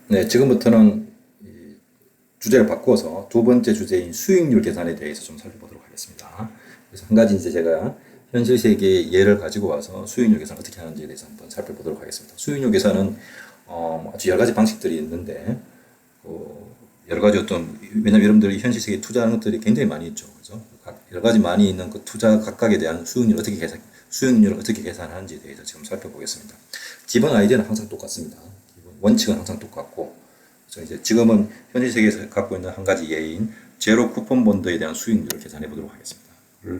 네, 지금부터는 이 주제를 바꿔서 두 번째 주제인 수익률 계산에 대해서 좀 살펴보도록 하겠습니다. 그래서 한 가지 이제 제가 현실 세계의 예를 가지고 와서 수익률 계산 어떻게 하는지에 대해서 한번 살펴보도록 하겠습니다. 수익률 계산은 아주 여러 가지 방식들이 있는데 여러 가지 왜냐면 여러분들이 현실 세계에 투자하는 것들이 굉장히 많이 있죠, 그죠? 여러 가지 많이 있는 그 투자 각각에 대한 수익률을 어떻게 계산하는지에 대해서 지금 살펴보겠습니다. 기본 아이디어는 항상 똑같습니다. 원칙은 항상 똑같고, 그래서 이제 지금은 현실 세계에서 갖고 있는 한 가지 예인 제로 쿠폰 본드에 대한 수익률을 계산해 보도록 하겠습니다.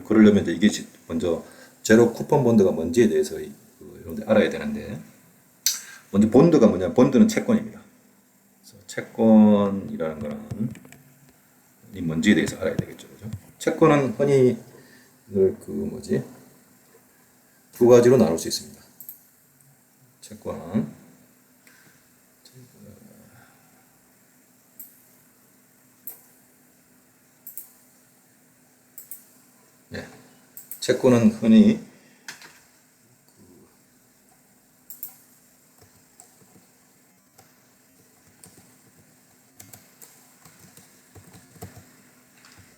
그러려면 이제 이게 먼저 제로 쿠폰 본드가 뭔지에 대해서 여러분들 알아야 되는데, 먼저 본드가 뭐냐? 본드는 채권입니다. 그래서 채권이라는 거는 이 뭔지에 대해서 알아야 되겠죠, 그죠? 채권은 흔히 두 가지로 나눌 수 있습니다. 채권은 네, 채권은 흔히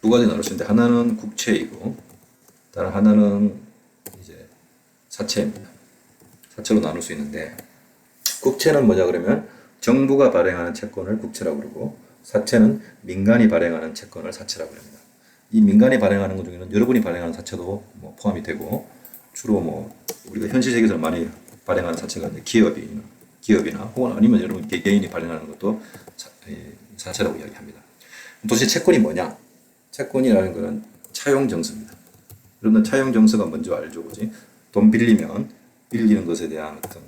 두 가지 나눌 수 있는데, 하나는 국채이고 다른 하나는 이제 사채입니다. 사채로 나눌 수 있는데, 국채는 뭐냐 그러면 정부가 발행하는 채권을 국채라고 그러고, 사채는 민간이 발행하는 채권을 사채라고 합니다. 이 민간이 발행하는 것 중에는 여러분이 발행하는 사채도 포함이 되고, 주로 우리가 현실 세계에서 많이 발행하는 사채가 이제 기업이나 혹은 아니면 여러분 개개인이 발행하는 것도 사채라고 이야기합니다. 도대체 채권이 뭐냐? 채권이라는 것은 차용 정서입니다. 여러분들 차용 정서가 뭔지 알죠, 그지? 돈 빌리면 빌리는 것에 대한 어떤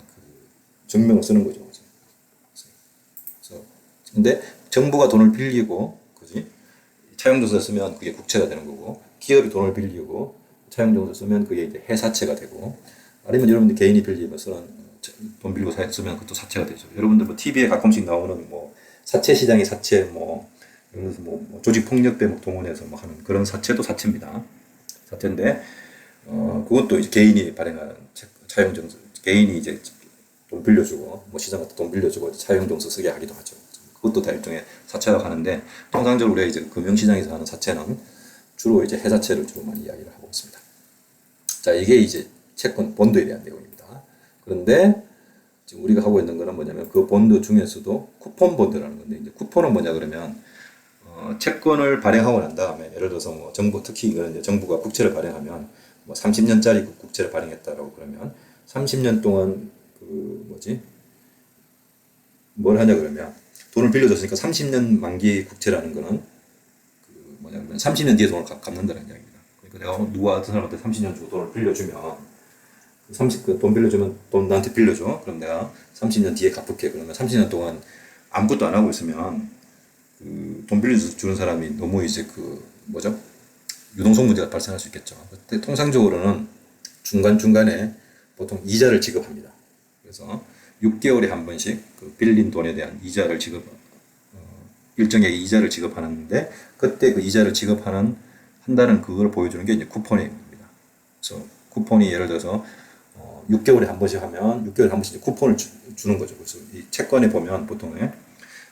증명을 쓰는 거죠, 그지? 그래서 근데 정부가 돈을 빌리고, 그지? 차용 정서 쓰면 그게 국채가 되는 거고, 기업이 돈을 빌리고 차용 정서 쓰면 그게 이제 해사채가 되고, 아니면 여러분들 개인이 빌리면 돈 빌리고 쓰면 그것도 사채가 되죠. 여러분들 TV에 가끔씩 나오는 사채 시장의 사채 그래서 조직 폭력배 동원해서 하는 그런 사채도 사채입니다. 사채인데 그것도 이제 개인이 발행하는 차용 정서, 개인이 이제 돈 빌려주고 시장 같은 돈 빌려주고 차용 정서 쓰게 하기도 하죠. 그것도 다 일종의 사채라고 하는데, 통상적으로 우리가 이제 금융시장에서 하는 사채는 주로 이제 회사채를 주로 많이 이야기를 하고 있습니다. 자, 이게 이제 채권 본드에 대한 내용입니다. 그런데 지금 우리가 하고 있는 거는 뭐냐면 그 본드 중에서도 쿠폰 본드라는 건데, 이제 쿠폰은 뭐냐 그러면 채권을 발행하고 난 다음에, 예를 들어서 정부, 특히 이거는 이제 정부가 국채를 발행하면 30년짜리 국채를 발행했다라고 그러면 30년 동안 뭘 하냐 그러면 돈을 빌려줬으니까 30년 만기 국채라는 거는 뭐냐면 30년 뒤에 돈을 갚는다는 이야기입니다. 그러니까 내가 누가 어떤 사람한테 30년 주고 돈을 빌려주면 돈 빌려주면 돈 나한테 빌려줘. 그럼 내가 30년 뒤에 갚을게. 그러면 30년 동안 아무것도 안 하고 있으면 돈 빌려주는 사람이 너무 이제 유동성 문제가 발생할 수 있겠죠. 그때 통상적으로는 중간중간에 보통 이자를 지급합니다. 그래서 6개월에 한 번씩 빌린 돈에 대한 이자를 일정의 이자를 지급하는데, 그때 그 이자를 한다는 그걸 보여주는 게 이제 쿠폰입니다. 그래서 쿠폰이 예를 들어서 6개월에 한 번씩 하면 6개월에 한 번씩 이제 쿠폰을 주는 거죠. 그래서 이 채권에 보면 보통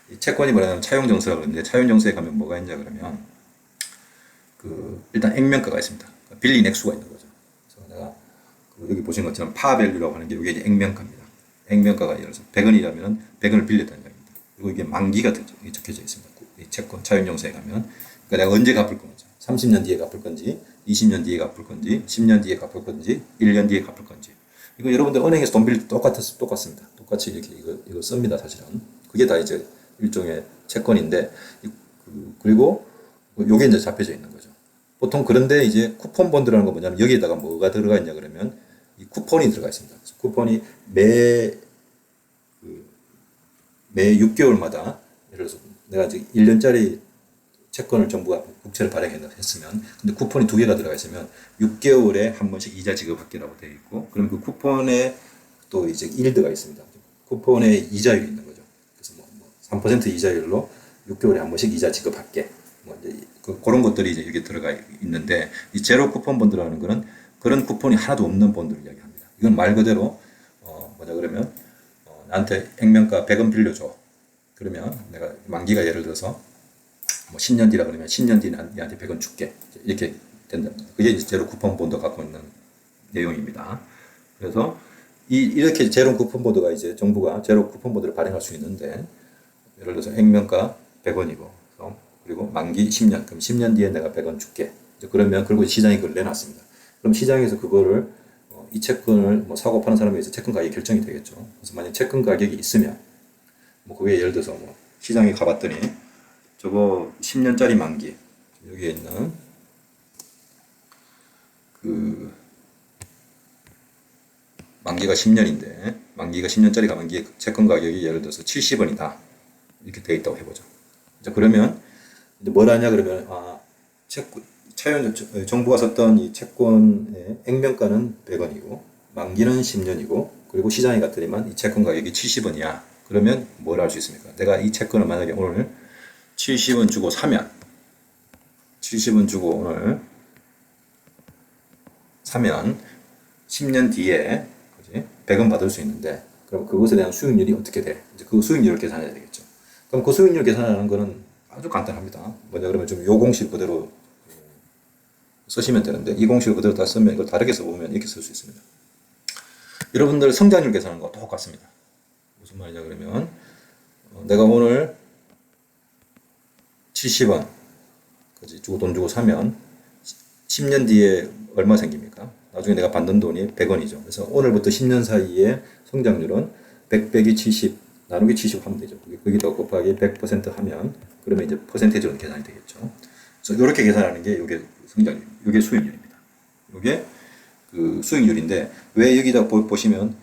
이 채권이 뭐냐면 차용정서라고 하는데, 차용정서에 가면 뭐가 있냐 그러면 일단 액면가가 있습니다. 빌린 액수가 있는 거죠. 그래서 내가 여기 보시는 것처럼 파밸류라고 하는 게 이게 이제 액면가입니다. 액면가가 예를 들어서 100원이라면 100원을 빌렸다는 얘기입니다. 그리고 이게 만기가 적혀져 있습니다. 이 채권 차용정서에 가면, 그러니까 내가 언제 갚을 건지, 30년 뒤에 갚을 건지, 20년 뒤에 갚을 건지, 10년 뒤에 갚을 건지, 1년 뒤에 갚을 건지. 이거 여러분들 은행에서 돈 빌릴 때 똑같습니다. 똑같이 이렇게 이거 씁니다, 사실은. 그게 다 이제 일종의 채권인데, 그리고 요게 이제 잡혀져 있는 거죠. 보통 그런데 이제 쿠폰 본드라는 건 뭐냐면 여기에다가 뭐가 들어가 있냐 그러면 이 쿠폰이 들어가 있습니다. 쿠폰이 매 6개월마다, 예를 들어서 내가 이제 1년짜리 채권을 정부가 국채를 발행했으면, 근데 쿠폰이 2개가 들어가 있으면 6개월에 한 번씩 이자 지급받기라고 되어 있고, 그럼 그 쿠폰에 또 이제 일드가 있습니다. 쿠폰에 이자율이 있는 거죠. 그래서 3% 이자율로 6개월에 한 번씩 이자 지급할게. 이제 그런 것들이 이제 여기 들어가 있는데, 이 제로 쿠폰 본드라는 거는 그런 쿠폰이 하나도 없는 본드를 이야기합니다. 이건 말 그대로 뭐냐 그러면 나한테 액면가 100원 빌려줘. 그러면 내가 만기가 예를 들어서 뭐 10년 뒤라 그러면 10년 뒤에 얘한테 100원 줄게. 이렇게 된답니다. 그게 이제 제로 쿠폰 본드 갖고 있는 내용입니다. 그래서 이렇게 제로 쿠폰 본드가 이제 정부가 제로 쿠폰 본드를 발행할 수 있는데 예를 들어서 액면가 100원이고 그리고 만기 10년. 그럼 10년 뒤에 내가 100원 줄게. 그러면 그리고 시장에 그걸 내놨습니다. 그럼 시장에서 그거를 이 채권을 뭐 사고 파는 사람에 의해서 채권 가격이 결정이 되겠죠. 그래서 만약 채권 가격이 있으면 뭐 그게 예를 들어서 뭐 시장에 가봤더니 저거 10년짜리 만기 여기에 있는 그 만기가 10년인데 만기가 10년짜리가 만기 채권 가격이 예를 들어서 70원이다 이렇게 되어 있다고 해보죠. 이제 그러면 이제 뭘 하냐 그러면 채권 정부가 썼던 이 채권의 액면가는 100원이고 만기는 10년이고 그리고 시장에 갔더니만 이 채권 가격이 70원이야. 그러면 뭘 할 수 있습니까? 내가 이 채권을 만약에 오늘 70원 주고 사면 70원 주고 오늘 사면 10년 뒤에 100원 받을 수 있는데 그럼 그것에 대한 수익률이 어떻게 돼? 이제 그 수익률을 계산해야 되겠죠. 그럼 그 수익률 계산하는 거는 아주 간단합니다. 뭐냐 그러면 좀 요 공식 그대로 쓰시면 되는데 이 공식을 그대로 다 쓰면 이걸 다르게 써보면 이렇게 쓸 수 있습니다. 여러분들 성장률 계산하는 거 똑같습니다. 무슨 말이냐 그러면 내가 오늘 70원 주고 돈 주고 사면 10년 뒤에 얼마 생깁니까? 나중에 내가 받는 돈이 100원이죠. 그래서 오늘부터 10년 사이에 성장률은 100 빼기 70 나누기 70 하면 되죠. 거기다 곱하기 100% 하면 그러면 이제 퍼센테이지로 계산이 되겠죠. 그래서 이렇게 계산하는 게 이게 성장률, 이게 수익률입니다. 이게 그 수익률인데 왜 여기다 보시면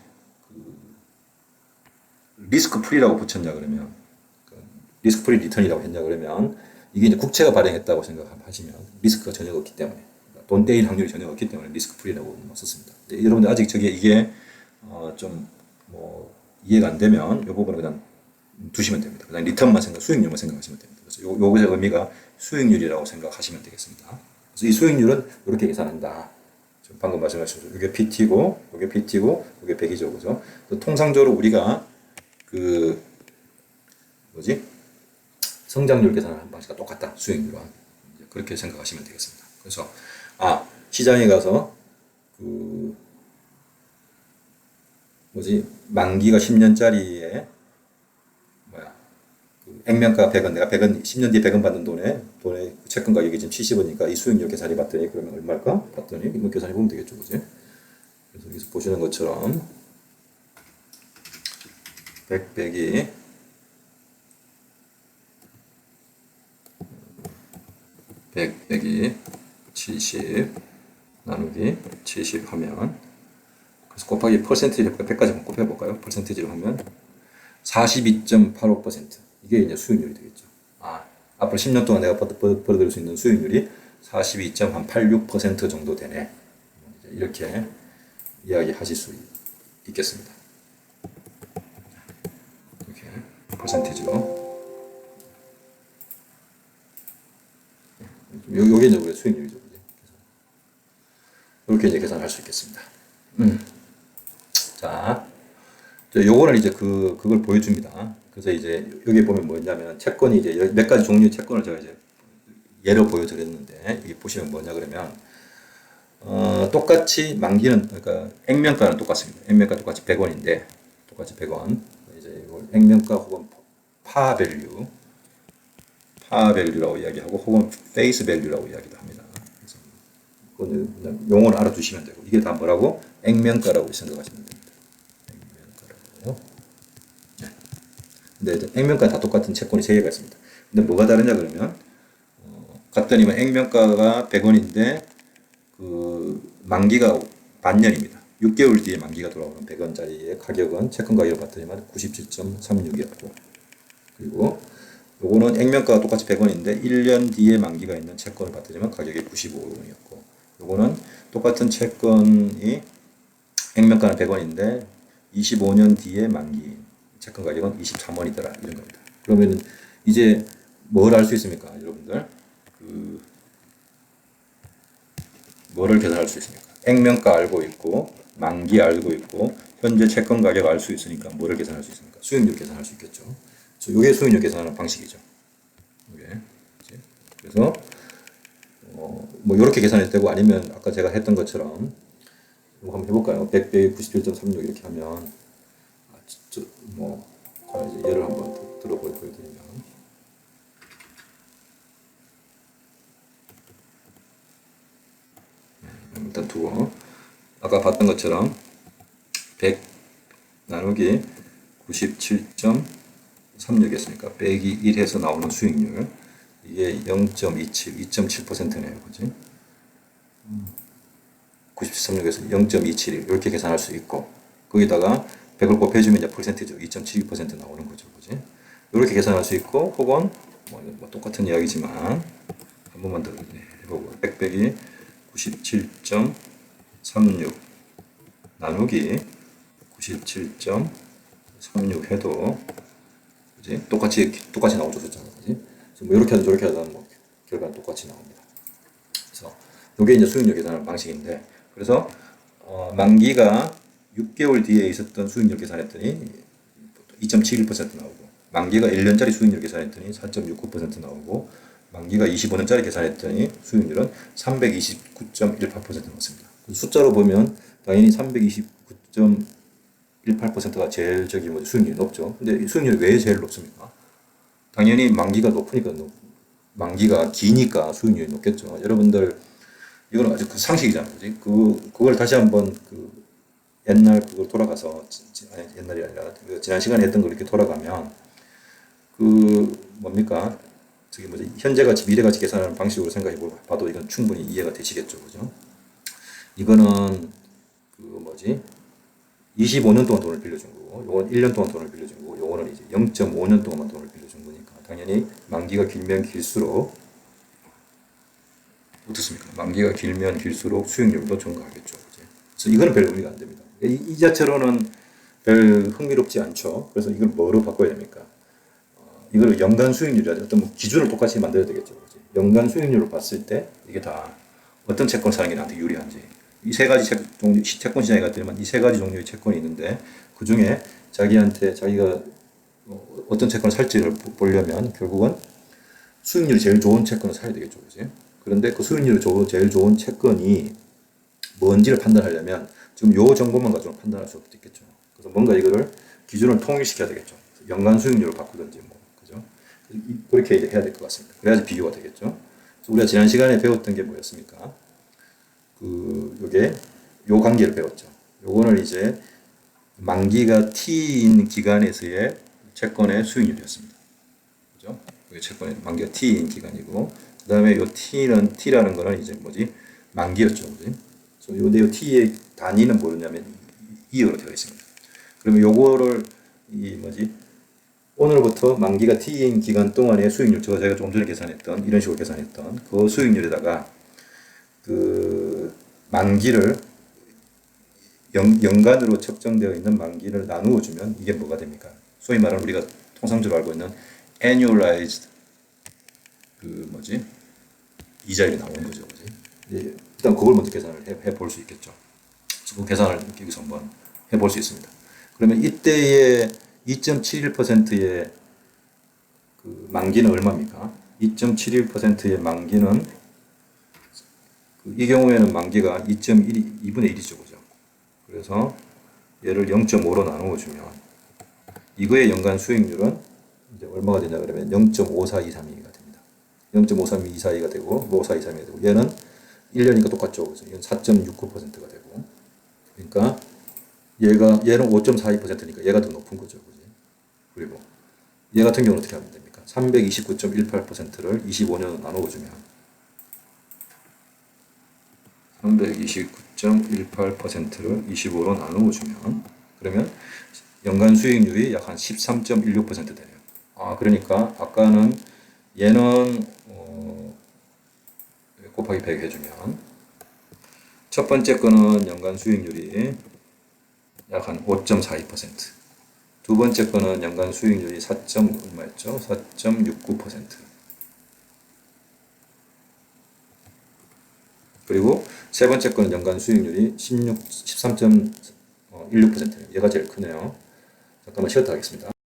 그 리스크 프리라고 붙였냐 그러면 리스크 프리 리턴이라고 했냐 그러면 이게 이제 국채가 발행했다고 생각하시면 리스크가 전혀 없기 때문에 돈 떼일 확률이 전혀 없기 때문에 리스크 프리라고 썼습니다. 여러분들 아직 이게 좀 뭐 이해가 안 되면 이 부분을 그냥 두시면 됩니다. 그냥 리턴만 수익률만 생각하시면 됩니다. 그래서 요것의 의미가 수익률이라고 생각하시면 되겠습니다. 그래서 이 수익률은 이렇게 계산한다. 지금 방금 말씀하신 이게 PT고, 이게 PT고, 이게 100이죠, 그죠? 통상적으로 우리가 그 성장률 계산하는 방식과 똑같다. 수익률은 그렇게 생각하시면 되겠습니다. 그래서 시장에 가서 만기가 10년짜리에 액면가 100원, 내가 100원, 10년 뒤에 100원 받는 돈의 채권 가격이 지금 70원이니까 이 수익률 계산해 봤더니 그러면 얼마일까? 봤더니 이거 계산해 보면 되겠죠, 그지? 그래서 여기서 보시는 것처럼 100 빼기 100 빼기 70 나누기 70 하면 그래서 곱하기 퍼센티지 100까지 곱해볼까요? 퍼센티지로 하면 42.85% 이게 이제 수익률이 되겠죠. 앞으로 10년 동안 내가 벌어들일 수 있는 수익률이 42.86% 정도 되네. 이렇게 이야기하실 수 있겠습니다. 이렇게 퍼센티지로 요게 이제 우리 수익률이죠. 이렇게 이제 계산할 수 있겠습니다. 자, 요거는 이제 그걸 보여줍니다. 그래서 이제 여기 보면 뭐냐면 채권이 이제 몇 가지 종류의 채권을 제가 이제 예로 보여드렸는데 여기 보시면 뭐냐 그러면 똑같이 만기는 그러니까 액면가는 똑같습니다. 액면가 똑같이 100원인데 똑같이 100원 이제 이걸 액면가 혹은 파밸류라고 이야기하고 혹은 페이스 밸류라고 이야기도 합니다. 그래서 그거는 그냥 용어를 알아두시면 되고 이게 다 뭐라고 액면가라고 생각하시면 됩니다. 근데 액면가 다 똑같은 채권이 3개가 있습니다. 근데 뭐가 다르냐 그러면 갔더니만 액면가가 100원인데 그 만기가 반년입니다. 6개월 뒤에 만기가 돌아오는 100원짜리의 가격은 채권 가격을 봤더니만 97.36이었고 그리고 요거는 액면가가 똑같이 100원인데 1년 뒤에 만기가 있는 채권을 봤더니만 가격이 95원이었고 요거는 똑같은 채권이 액면가는 100원인데 25년 뒤에 만기 채권 가격은 23원이더라 이런 겁니다. 그러면 이제 뭘 알 수 있습니까, 여러분들? 뭐를 계산할 수 있습니까? 액면가 알고 있고 만기 알고 있고 현재 채권 가격 알 수 있으니까 뭐를 계산할 수 있습니까? 수익률 계산할 수 있겠죠. 이게 수익률 계산하는 방식이죠. 이게. 그래서 뭐 이렇게 계산해도 되고 아니면 아까 제가 했던 것처럼 이거 한번 해볼까요? 100배에 97.36 이렇게 하면 자 이제 예를 한번 보여드리면 일단 두고 아까 봤던 것처럼 100 나누기 97.36이었으니까 빼기 1 해서 나오는 수익률 이게 0.27, 2.7%네요. 그지? 93에서 0.27 이렇게 계산할 수 있고 거기다가 100을 곱해주면 이제 퍼센트죠. 2.72% 나오는 거죠. 그지? 이렇게 계산할 수 있고 혹은 뭐 똑같은 이야기지만 한 번만 더 해보고 100 빼기 97.36 나누기 97.36 해도 그지? 똑같이 나오죠. 숫자가. 그지? 뭐 이렇게 하든 저렇게 하든 뭐 결과는 똑같이 나옵니다. 그래서 이게 이제 수익률 계산하는 방식인데 그래서 만기가 6개월 뒤에 있었던 수익률 계산했더니 2.71% 나오고 만기가 1년짜리 수익률 계산했더니 4.69% 나오고 만기가 25년짜리 계산했더니 수익률은 329.18% 나왔습니다. 숫자로 보면 당연히 329.18%가 제일 수익률이 높죠. 근데 수익률이 왜 제일 높습니까? 당연히 만기가 높으니까 만기가 기니까 수익률이 높겠죠. 여러분들 이건 아주 그 상식이잖아요. 그지? 그걸 다시 한번 옛날 그걸 돌아가서 옛날이 아니라 지난 시간에 했던 걸 이렇게 돌아가면 뭡니까? 현재가치 미래가치 계산하는 방식으로 생각해 봐도 이건 충분히 이해가 되시겠죠. 그죠? 이거는 25년 동안 돈을 빌려준 거고 요건 1년 동안 돈을 빌려준 거고 요거는 이제 0.5년 동안만 돈을 빌려준 거니까 당연히 만기가 길면 길수록 어떻습니까? 만기가 길면 길수록 수익률도 증가하겠죠. 그래서 이거는 별 의미가 안 됩니다. 이 자체로는 별 흥미롭지 않죠. 그래서 이걸 뭐로 바꿔야 됩니까? 이걸 연간 수익률이라든지 어떤 뭐 기준을 똑같이 만들어야 되겠죠. 그치? 연간 수익률을 봤을 때 이게 다 어떤 채권 사는 게 나한테 유리한지 이 세 가지 채권 시장에 갔더니만 이 세 가지 종류의 채권이 있는데 그 중에 자기가 어떤 채권을 살지를 보려면 결국은 수익률이 제일 좋은 채권을 사야 되겠죠. 그치? 그런데 그 수익률이 제일 좋은 채권이 뭔지를 판단하려면 지금 요 정보만 가지고 판단할 수 없겠죠. 그래서 뭔가 이거를 기준을 통일시켜야 되겠죠. 연간 수익률을 바꾸든지 뭐 그죠? 그렇게 해야 될 것 같습니다. 그래야지 비교가 되겠죠. 그래서 우리가 지난 시간에 배웠던 게 뭐였습니까? 요 관계를 배웠죠. 요거는 이제 만기가 T인 기간에서의 채권의 수익률이었습니다. 그죠? 채권의 만기가 T인 기간이고 그 다음에 요 T라는 거는 이제 만기였죠. 그지? 근데 요 T의 단위는 뭐였냐면 2으로 되어 있습니다. 그러면 요거를 오늘부터 만기가 T인 기간 동안의 수익률, 제가 조금 전에 계산했던 이런 식으로 계산했던 그 수익률에다가 만기를 연간으로 측정되어 있는 만기를 나누어 주면 이게 뭐가 됩니까? 소위 말하는 우리가 통상적으로 알고 있는 annualized 이자율이 나오는 거죠. 그지? 일단 그걸 먼저 계산을 해볼 수 있겠죠. 그 계산을 여기서 한번 해볼 수 있습니다. 그러면 이때의 2.71%의 만기는 얼마입니까? 2.71%의 만기는 이 경우에는 만기가 2.2분의 1이죠. 그죠? 그래서 얘를 0.5로 나누어 주면 이거의 연간 수익률은 이제 얼마가 되냐 그러면 0.5423이가 됩니다. 0.5324가 되고 5423이 되고 얘는 1년이니까 똑같죠. 그래서 이건 4.69%가 되고 그러니까 얘는 5.42%니까 얘가 더 높은 거죠. 그지? 그리고 얘 같은 경우는 어떻게 하면 됩니까? 329.18%를 25년으로 나누어 주면 329.18%를 25로 나누어 주면 그러면 연간 수익률이 약 한 13.16% 되네요. 그러니까 아까는 얘는 곱하기 100 해주면 첫 번째 거는 연간 수익률이 약 한 5.42%. 두 번째 거는 연간 수익률이 4.69%. 그리고 세 번째 거는 연간 수익률이 13.16%. 얘가 제일 크네요. 잠깐만 쉬었다 하겠습니다.